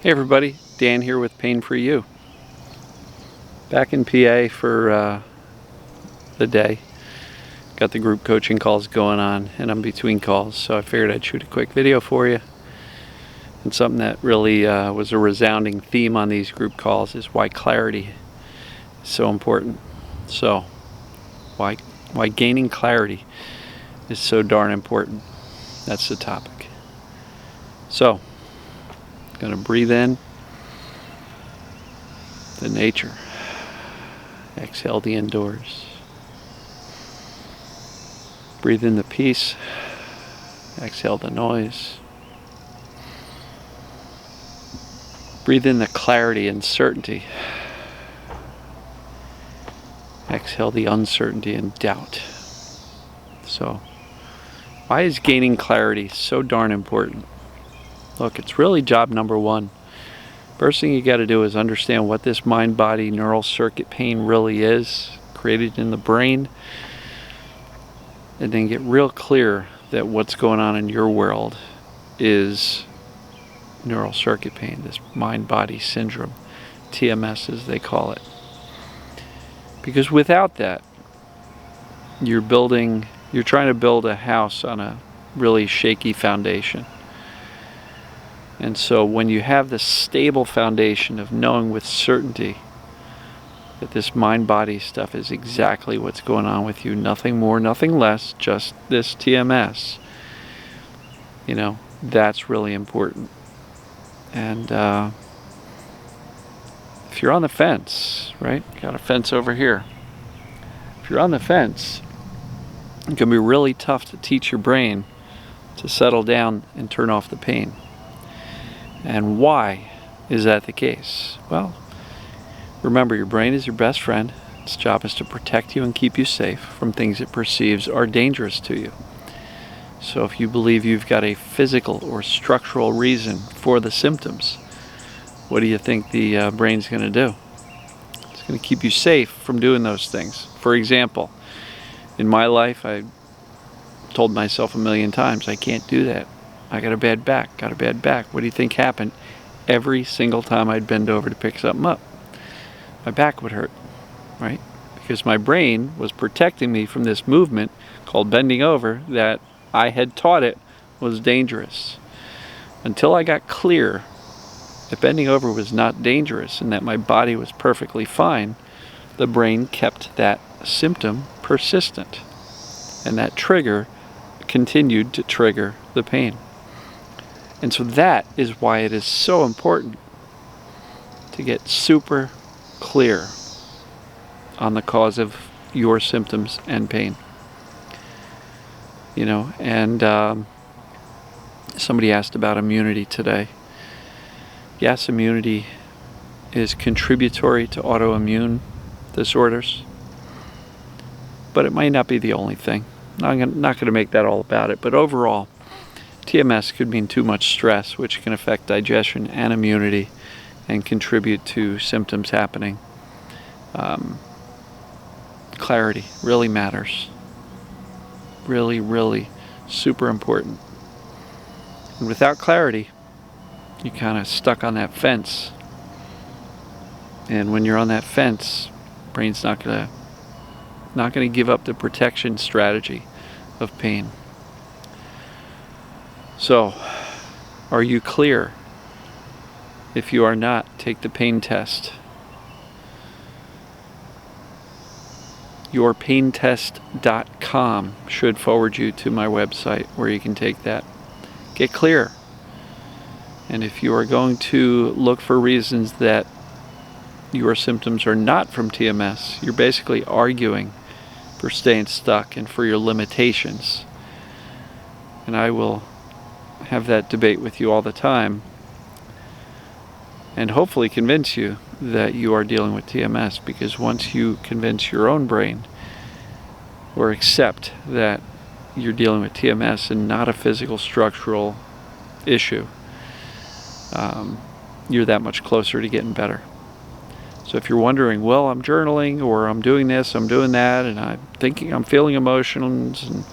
Hey everybody, Dan here with Pain for You. Back in PA for the day. Got the group coaching calls going on and I'm between calls, so I figured I'd shoot a quick video for you. And something that really was a resounding theme on these group calls is why clarity is so important. So, why gaining clarity is so darn important. That's the topic. So, going to breathe in the nature. Exhale the indoors. Breathe in the peace. Exhale the noise. Breathe in the clarity and certainty. Exhale the uncertainty and doubt. So, why is gaining clarity so darn important? Look, it's really job number one. First thing you got to do is understand what this mind-body neural circuit pain really is, created in the brain, and then get real clear that what's going on in your world is neural circuit pain, this mind-body syndrome, TMS as they call it. Because without that, you're trying to build a house on a really shaky foundation. And so when you have the stable foundation of knowing with certainty that this mind-body stuff is exactly what's going on with you, nothing more, nothing less, just this TMS, that's really important. And if you're on the fence, right? Got a fence over here. If you're on the fence, it can be really tough to teach your brain to settle down and turn off the pain. And why is that the case? Well, remember, your brain is your best friend. Its job is to protect you and keep you safe from things it perceives are dangerous to you. So if you believe you've got a physical or structural reason for the symptoms, what do you think the brain's going to do? It's going to keep you safe from doing those things. For example, in my life, I told myself a million times, I can't do that. I got a bad back. What do you think happened? Every single time I'd bend over to pick something up, my back would hurt, right? Because my brain was protecting me from this movement called bending over that I had taught it was dangerous. Until I got clear that bending over was not dangerous and that my body was perfectly fine, the brain kept that symptom persistent. And that trigger continued to trigger the pain. And so that is why it is so important to get super clear on the cause of your symptoms and pain. And somebody asked about immunity today. Yes, immunity is contributory to autoimmune disorders, but it might not be the only thing. I'm not going to make that all about it, but overall, TMS could mean too much stress, which can affect digestion and immunity and contribute to symptoms happening. Clarity really matters. Really, really super important. And without clarity, you're kind of stuck on that fence. And when you're on that fence, brain's not going to give up the protection strategy of pain. So, are you clear? If you are not, take the pain test. Yourpaintest.com should forward you to my website where you can take that. Get clear. And if you are going to look for reasons that your symptoms are not from TMS, you're basically arguing for staying stuck and for your limitations. And I will have that debate with you all the time and hopefully convince you that you are dealing with TMS, because once you convince your own brain or accept that you're dealing with TMS and not a physical structural issue, you're that much closer to getting better. So if you're wondering, well, I'm journaling or I'm doing this, I'm doing that, and I'm feeling emotions and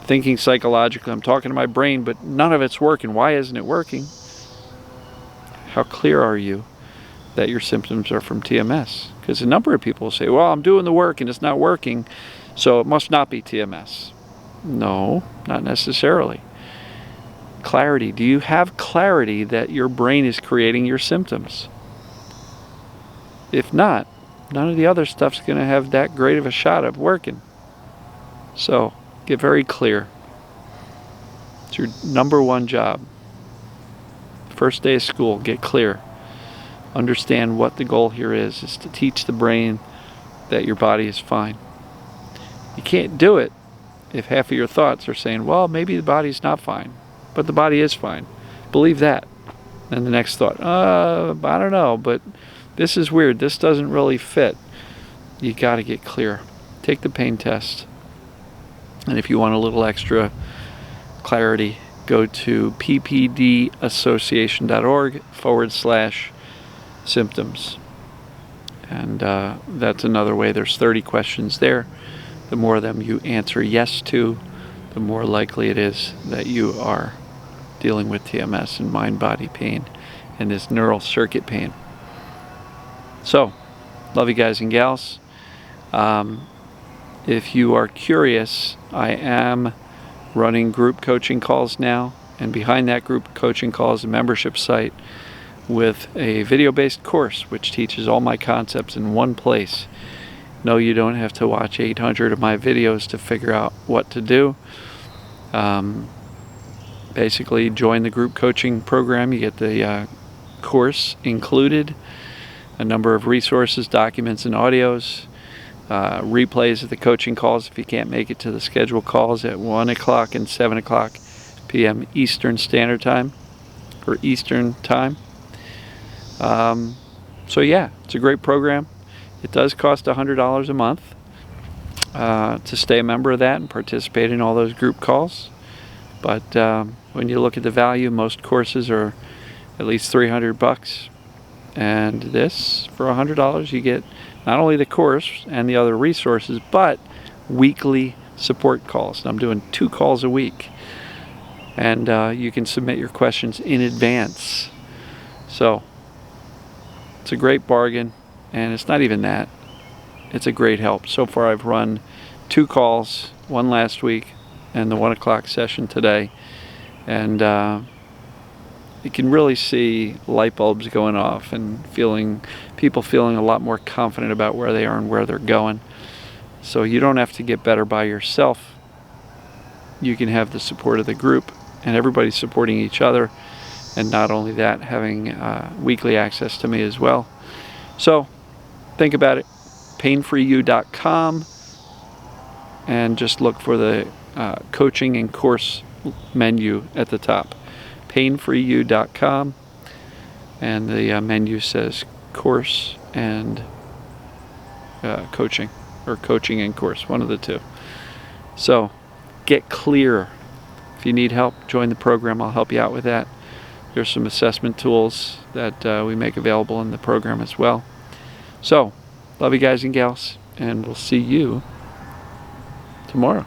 thinking psychologically, I'm talking to my brain, but none of it's working. Why isn't it working? How clear are you that your symptoms are from TMS? Because a number of people say, well, I'm doing the work and it's not working, so it must not be TMS. No, not necessarily. Clarity. Do you have clarity that your brain is creating your symptoms? If not, none of the other stuff's going to have that great of a shot of working. So, get very clear. It's your number one job. First day of school, get clear. Understand what the goal here is to teach the brain that your body is fine. You can't do it if half of your thoughts are saying, well, maybe the body's not fine, but the body is fine. Believe that. And the next thought, I don't know, but this is weird. This doesn't really fit. You got to get clear. Take the pain test. And if you want a little extra clarity, go to ppdassociation.org/symptoms. And that's another way. There's 30 questions there. The more of them you answer yes to, the more likely it is that you are dealing with TMS and mind-body pain and this neural circuit pain. So, love you guys and gals. If you are curious, I am running group coaching calls now, and behind that group coaching call is a membership site with a video-based course which teaches all my concepts in one place. No, you don't have to watch 800 of my videos to figure out what to do. Basically, join the group coaching program. You get the course included, a number of resources, documents, and audios, replays of the coaching calls if you can't make it to the scheduled calls at 1 o'clock and 7 o'clock p.m. Eastern Standard Time, or Eastern Time. So yeah, it's a great program. It does cost $100 a month to stay a member of that and participate in all those group calls. But when you look at the value, most courses are at least $300. And this, for $100, you get not only the course and the other resources, but weekly support calls. And I'm doing 2 calls a week. And you can submit your questions in advance. So, it's a great bargain. And it's not even that. It's a great help. So far I've run 2 calls, one last week and the 1 o'clock session today. And you can really see light bulbs going off and people feeling a lot more confident about where they are and where they're going. So you don't have to get better by yourself. You can have the support of the group, and everybody's supporting each other. And not only that, having weekly access to me as well. So think about it. painfreeyou.com, and just look for the coaching and course menu at the top. painfreeyou.com, and the menu says course and coaching, or coaching and course, one of the two. So get clear. If you need help, join the program. I'll help you out with that. There's some assessment tools that we make available in the program as well. So, love you guys and gals, and we'll see you tomorrow.